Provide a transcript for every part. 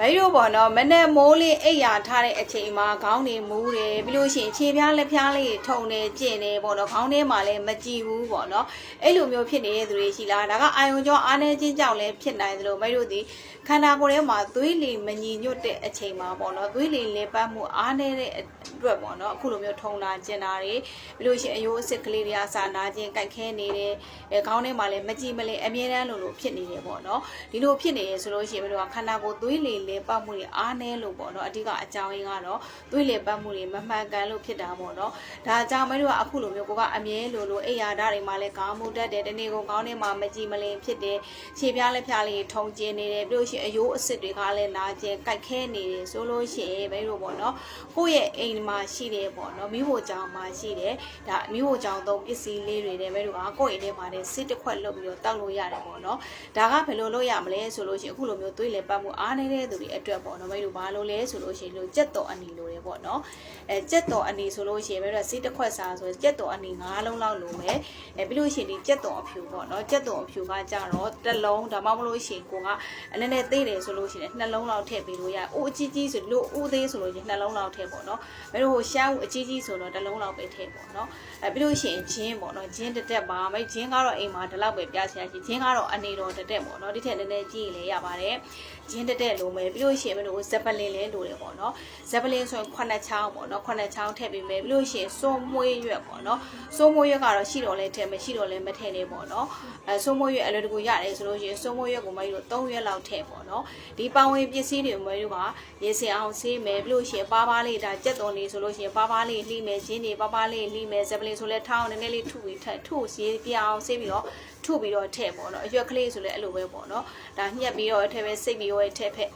ဘယ်လိုပေါ့နော်မနဲ့မိုးလေးအိပ်ရာထားတဲ့အချိန်မှာခေါင်းတွေမူးတယ်ပြီးလို့ရှိရင်ခြေပြားလက်ဖျားလေးထုံနေကျင့်နေပေါ့နော်ခေါင်းထဲမှာလည်းမကြည့်ဘူးပေါ့နော်အဲ့လိုမျိုးဖြစ်နေတဲ့သူတွေရှိလားဒါကအာယုံကြောအားနေခြင်းကြောင့်လည်းဖြစ်နိုင်သလိုမိတို့ဒီခန္ဓာကိုယ်ထဲမှာသွေးလေမညီညွတ်တဲ့အချိန်မှာပေါ့နော်သွေးလေလည်ပတ်မှုအားနေတဲ့အတွက်ပေါ့နော်အခုလိုမျိုးထုံလာကျင်တာတွေပြီးလို့ရှိရင်အယိုးအစ်စ်ကလေးတွေအစာနာခြင်းကြိုက်ခဲနေတယ်ခေါင်းထဲမှာလည်းမကြည့်မလဲအမြဲတမ်းလိုဖြစ်နေတယ်ပေါ့နော်ဒီလိုဖြစ်နေရဆိုလို့ရှိရင်မိတို့ကခန္ဓာကိုယ်သွေးလေလည်ပတ်မှုတွေအားနေလို့ပေါ့နော်အဓိကအကြောင်းရင်းကတော့သွေးလည်ပတ်မှုတွေမမှန်ကန်လို့ဖြစ်တာပေါ့နော်ဒါကြောင့်မိတို့ကအခုလိုမျိုးကိုကအမြဲလိုအိယာဓာတ်တွေမှာလည်းခေါင်းမူတတ်တယ်တနေ့ကိုခေါင်းထဲမှာမကြည့်မလင်ဖြစ်တယ်ခြေပြားလက်ဖျားလေးထုံကျင်နေတယ်ပြီးလို့ရှိရင်အယိုးအစ်စ်တွေကလည်းနာကျင်ကြိုက်ခဲနေတယ်ဆိုလို့ရှိရင်မိတို့ပေါ့နော်ကိုယ့်ရဲ့အိမ်မှာရှိတယ်ပေါ့နော်မိဖို့ကြောင်မှာရှိတယ်ဒါမိဖို့ကြောင်သုံးပစ္စည်းလေးတွေနဲ့မိတို့ကကိုယ့်အိမ်ထဲမှာလည်းစစ်တစ်ခွက်လုပ်ပြီးတော့တောက်လို့ရတယ်ပေါ့နော်ဒါကဘယ်လိုလုပ်ရမလဲဆိုလို့ရှိရင်အခုလိုမျိုးသွေးလည်ပတ်မှုအားနေတဲ့သူတွေအတွက်ပေါ့နော်မိတို့ဘာလို့လဲဆိုလို့ရှိရင်လို့ကြက်တော်အနီလိုတယ်ပေါ့နော်ကြက်တော်အနီဆိုလို့ရှိရင်မိတို့စစ်တစ်ခွက်စားဆိုကြက်တော်အနီ9လုံးလောက်လိုမယ်ပြီးလို့ရှိရင်ဒီကြက်တော်အဖြူပေါ့နော်ကြက်တော်အဖြူကကြတော့တစ်လုံးဒါမှမဟုတ်လို့ရှိရင်ကိုကအနေနဲ့သေးတယ်ဆိုလို့ရှိရင်နှလုံးလောက်ထည့်ပေးလို့ရအိုးအကြီးကြီးဆိုလို့ဦးသေးဆိုလို့ရှိရင်နှလုံးလောက်ထည့်ပေါ့နော်မိတို့ဟိုရှမ်းဦးအကြီးကြီးဆိုတော့တစ်လုံးလောက်ပဲထည့်ပေါ့နော်ပြီးလို့ရှိရင်ဂျင်းပေါ့နော်ဂျင်းတက်ပါမိဂျင်းကတော့အိမ်မှာဒီလောက်ပဲပြချင်ဂျင်းကတော့အနေတော်တက်ပေါ့နော်ဒီထက်နည်းနည်းကြည့်ရင်လည်းရပါတယ်ဂျင်းတက်လိုမယ်ပြီးလို့ရှိရင်မိတို့ဇက်ပလင်လဲလိုတယ်ပေါ့နော်ဇက်ပလင်ဆိုရင်9ချောင်းပေါ့နော်9ချောင်းထည့်ပေးမယ်ပြီးလို့ရှိရင်စိုးမွေးရွက်ပေါ့နော်စိုးမွေးရွက်ကတော့ရှိတော့လဲထည့်မရှိတော့လဲမထည့်နဲ့ပေါ့နော်စိုးမွေးရွက်အလွယ်တကူရတယ်ဆိုလို့ရှိရင်စိုးမွေးရွက်ကိုမိတို့3ရွက်လောက်ထည့်ပေါ့နော်ဒီပဝင်ပစ္စည်းတွေမိတို့ကရေစင်အောင်ဆေးမယ်ပြီးလို့ရှိရင်ပါးလေးဒါကြက်တော်နေဆိုလို့ရှိရင်ပါးလေးလှိမယ်ဂျင်းတွေပါးလေးလှိမယ်ဇက်ပလင်ဆိုလဲထောင်းနည်းနည်းလေးထုပြီးထုဆေးပြအောင်ဆေးပြီးတော့ထုပြီးတော့ထည့်ပေါ့နော်အရွက်ကလေးဆိုလဲအဲ့လိုပဲပေါ့နော်ဒါညှက်ပြီးတော့ထည့်ပဲစိတ်ပြီးတော့ထည့်ဖက်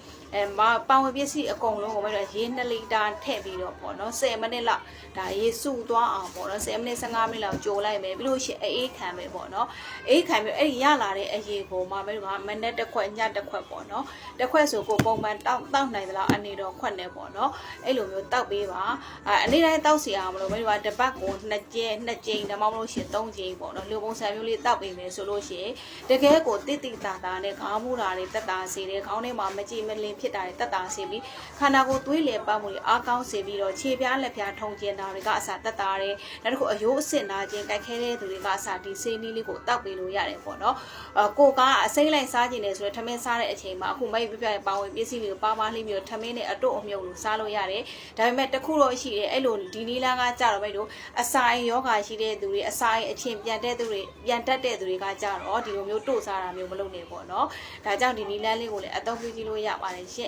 ပဝင်ပစ္စည်းအကုန်လုံးကိုမိတို့ရေ2လီတာထည့်ပြီးတော့ပေါ့နော်10မိနစ်လောက်ဒါရေစုသွားအောင်ပေါ့နော်10မိနစ်15မိနစ်လောက်ကြိုလိုက်မယ်ပြီးလို့ရှိရင်အေးခံမယ်ပေါ့နော်အေးခံပြီးအဲ့ဒီရလာတဲ့အရေကိုမိတို့ကမနဲ့တစ်ခွက်ညတစ်ခွက်ပေါ့နော်တစ်ခွက်ဆိုကိုပုံမှန်တောက်နိုင်သလားအနေတော့ခွက်နဲ့ပေါ့နော်အဲ့လိုမျိုးတောက်ပေးပါအနေတိုင်းတောက်စီအောင်မလို့မိတို့ကတစ်ပတ်ကို2ကြိမ်ဒါမှမဟုတ်လို့ရှိရင်3ကြိမ်ပေါ့နော်လူပုံစံမျိုးလေးတောက်ပေးမယ်ဆိုလို့ရှိရင်တကယ်ကိုတိတိတာတာနဲ့ခေါင်းမူတာတွေတက်တာစေတယ်ခေါင်းထဲမှာမကြည့်မလင်ဖြစ်တာတွေတက်တာစေပြီးခန္ဓာကိုယ်သွေးလည်ပတ်မှုတွေအားကောင်းစေပြီးတော့ခြေပြားလက်ပြားထုံကျင်တာတွေကအစားတက်တာတွေနောက်တစ်ခုအယိုးအစ်စ်နာခြင်းကြိုက်ခဲတဲ့သူတွေကအစားဒီဆေးနည်းလေးကိုတောက်ပေးလို့ရတယ်ပေါ့နော်ကိုကအစိမ့်လိုက်စားခြင်းနေဆိုတော့ထမင်းစားတဲ့အချိန်မှာအခုမိတ်ပြပြပါဝင်ပစ္စည်းတွေကိုပါလေးမျိုးထမင်းနဲ့အတုအမြုပ်လို့စားလို့ရတယ်ဒါပေမဲ့တစ်ခုတော့ရှိတယ်အဲ့လိုဒီနီလာကကြတော့မိတ်တို့အစာအိမ်ယောဂရှိတဲ့သူတွေအစာအိမ်အချင်းပြန်တဲ့သူတွေပြန်တက်တဲ့သူတွေကကြတော့ဒီလိုမျိုးတို့စားတာမျိုးမလုပ်နဲ့ပေါ့နော်ဒါကြောင့်ဒီနီလန်းလေးကိုလည်းအသုံးပြုကြည့်လို့ရပါတယ်ရှင့်